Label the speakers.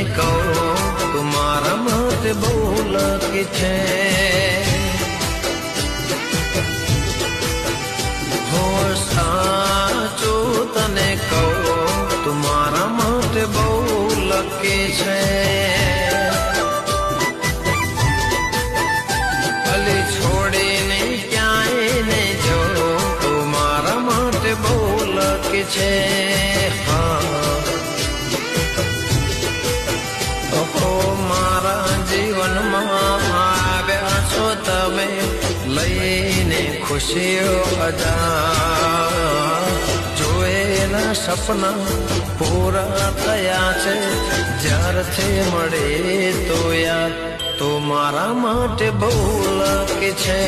Speaker 1: કહું તું મારા માટે બહુ લકી છે હો સાચું તને કહું તું મારા માટે બહુ લકી છે ભલે છોડીને ક્યાંય ને જો તું મારા માટે બહુ લકી છે મારા જીવનમાં આવ્યા છો તમે લઈને ખુશીઓ બધા જોયેલા સપના પૂરા થયા છે જ્યારથી મળે તો યાદ તો મારા માટે બહુ લકી છે